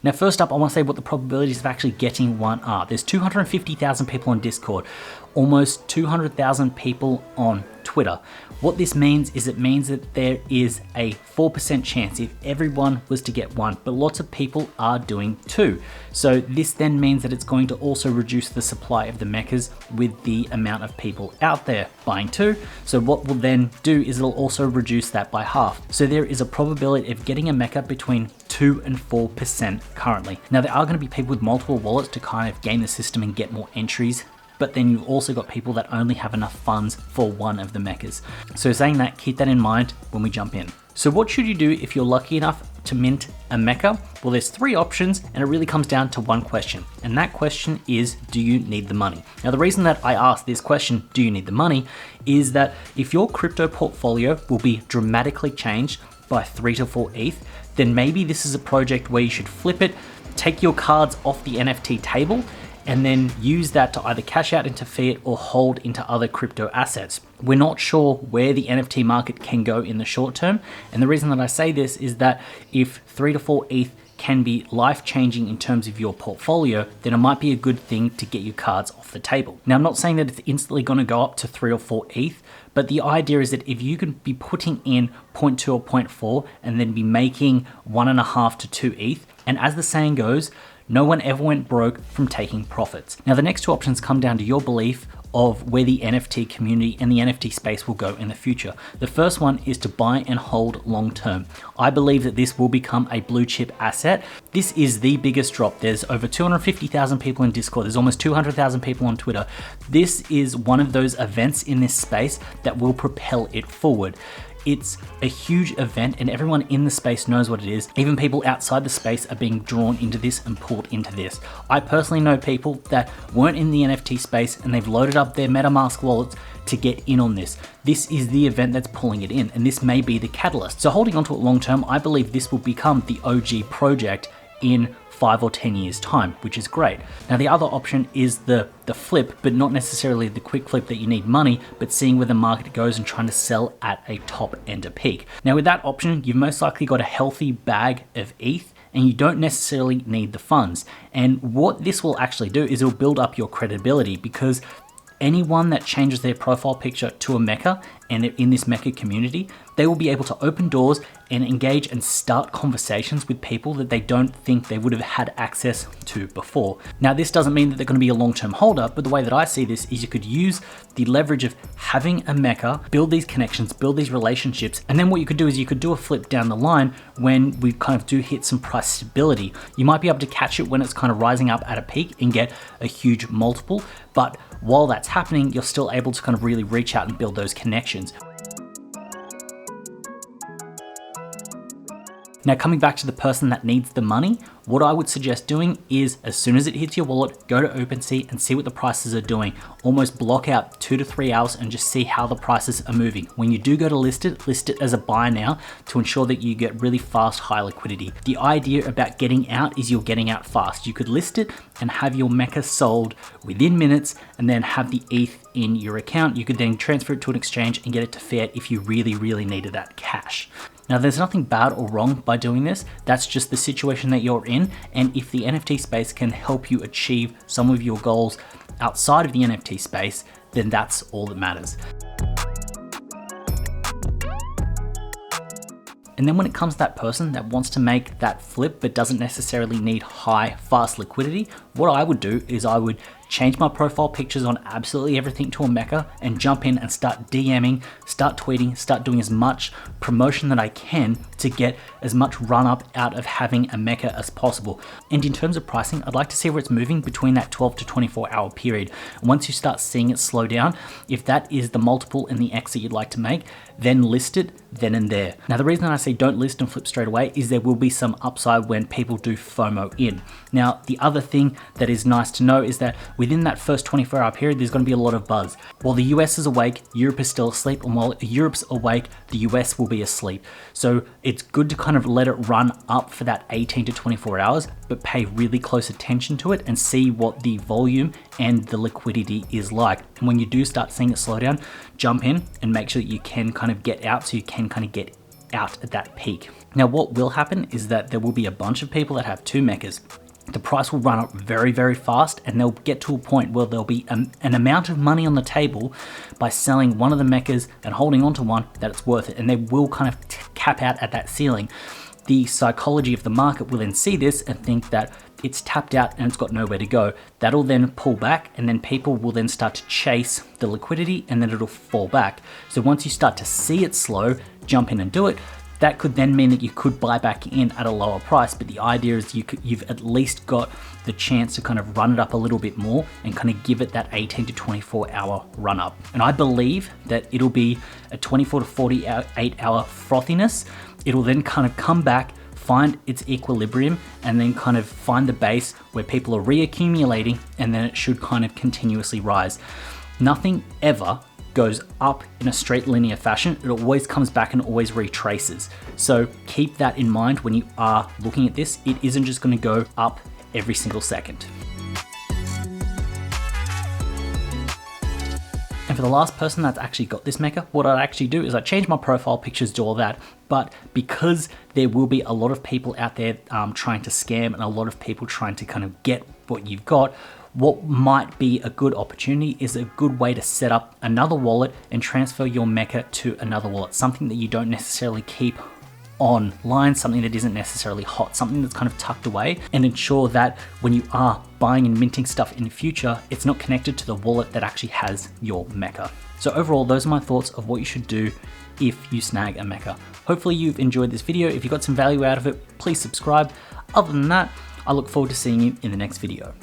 Now, first up, I want to say what the probabilities of actually getting one are. There's 250,000 people on Discord, almost 200,000 people on Twitter. What this means is it means that there is a 4% chance if everyone was to get one, but lots of people are doing two. So this then means that it's going to also reduce the supply of the mechas with the amount of people out there buying two. So what we'll then do is it'll also reduce that by half. So there is a probability of getting a mecha between 2 and 4% currently. Now there are going to be people with multiple wallets to kind of game the system and get more entries, but then you've also got people that only have enough funds for one of the mechas. So saying that, keep that in mind when we jump in. So what should you do if you're lucky enough to mint a mecha? Well, there's three options, and it really comes down to one question. And that question is, do you need the money? Now, the reason that I asked this question, do you need the money, is that if your crypto portfolio will be dramatically changed by 3 to 4 ETH, then maybe this is a project where you should flip it, take your cards off the NFT table, and then use that to either cash out into fiat or hold into other crypto assets. We're not sure where the NFT market can go in the short term. And the reason that I say this is that if 3 to 4 ETH can be life-changing in terms of your portfolio, then it might be a good thing to get your cards off the table. Now, I'm not saying that it's instantly going to go up to 3 or 4 ETH, but the idea is that if you can be putting in 0.2 or 0.4 and then be making 1.5 to 2 ETH, and as the saying goes, no one ever went broke from taking profits. Now, the next two options come down to your belief of where the NFT community and the NFT space will go in the future. The first one is to buy and hold long term. I believe that this will become a blue chip asset. This is the biggest drop. There's over 250,000 people in Discord. There's almost 200,000 people on Twitter. This is one of those events in this space that will propel it forward. It's a huge event and everyone in the space knows what it is. Even people outside the space are being drawn into this and pulled into this. I personally know people that weren't in the NFT space and they've loaded up their MetaMask wallets to get in on this. This is the event that's pulling it in, and this may be the catalyst. So holding onto it long term, I believe this will become the OG project in 5 or 10 years time, which is great. Now the other option is the flip, but not necessarily the quick flip that you need money, but seeing where the market goes and trying to sell at a top end of peak. Now with that option, you've most likely got a healthy bag of ETH and you don't necessarily need the funds. And what this will actually do is it'll build up your credibility, because anyone that changes their profile picture to a mecha and they're in this mecha community, they will be able to open doors and engage and start conversations with people that they don't think they would have had access to before. Now, this doesn't mean that they're going to be a long-term holder, but the way that I see this is you could use the leverage of having a mecha, build these connections, build these relationships, and then what you could do is you could do a flip down the line when we kind of do hit some price stability. You might be able to catch it when it's kind of rising up at a peak and get a huge multiple, but while that's happening, you're still able to kind of really reach out and build those connections. Now, coming back to the person that needs the money, what I would suggest doing is as soon as it hits your wallet, go to OpenSea and see what the prices are doing. Almost block out 2 to 3 hours and just see how the prices are moving. When you do go to list it as a buy now to ensure that you get really fast, high liquidity. The idea about getting out is you're getting out fast. You could list it and have your mecha sold within minutes and then have the ETH in your account. You could then transfer it to an exchange and get it to fiat if you really, really needed that cash. Now, there's nothing bad or wrong by doing this. That's just the situation that you're in. And if the NFT space can help you achieve some of your goals outside of the NFT space, then that's all that matters. And then when it comes to that person that wants to make that flip but doesn't necessarily need high, fast liquidity, what I would do is I would change my profile pictures on absolutely everything to a mecha and jump in and start DMing, start tweeting, start doing as much promotion that I can to get as much run up out of having a mecha as possible. And in terms of pricing, I'd like to see where it's moving between that 12 to 24 hour period. Once you start seeing it slow down, if that is the multiple and the X that you'd like to make, then list it then and there. Now, the reason I say don't list and flip straight away is there will be some upside when people do FOMO in. Now, the other thing that is nice to know is that within that first 24-hour period, there's going to be a lot of buzz. While the US is awake, Europe is still asleep, and while Europe's awake, the US will be asleep. So it's good to kind of let it run up for that 18 to 24 hours, but pay really close attention to it and see what the volume and the liquidity is like. And when you do start seeing it slow down, jump in and make sure that you can kind of get out so you can kind of get out at that peak. Now what will happen is that there will be a bunch of people that have 2 mechas. The price will run up very, very fast, and they'll get to a point where there'll be an amount of money on the table by selling one of the mechas and holding on to one that it's worth it, and they will kind of cap out at that ceiling. The psychology of the market will then see this and think that it's tapped out and it's got nowhere to go. That'll then pull back, and then people will then start to chase the liquidity, and then it'll fall back. So once you start to see it slow, jump in and do it. That could then mean that you could buy back in at a lower price, but the idea is you've at least got the chance to kind of run it up a little bit more and kind of give it that 18 to 24 hour run up. And I believe that it'll be a 24 to 48 hour frothiness. It'll then kind of come back, find its equilibrium, and then kind of find the base where people are reaccumulating, and then it should kind of continuously rise. Nothing ever goes up in a straight linear fashion. It always comes back and always retraces. So keep that in mind when you are looking at this. It isn't just going to go up every single second. And for the last person that's actually got this mecha, what I actually do is I change my profile pictures, do all that, but because there will be a lot of people out there trying to scam, and a lot of people trying to kind of get what you've got, what might be a good opportunity is a good way to set up another wallet and transfer your mecha to another wallet, something that you don't necessarily keep online, something that isn't necessarily hot, something that's kind of tucked away, and ensure that when you are buying and minting stuff in the future, it's not connected to the wallet that actually has your mecha. So overall, those are my thoughts of what you should do if you snag a mecha. Hopefully you've enjoyed this video. If you got some value out of it, please subscribe. Other than that, I look forward to seeing you in the next video.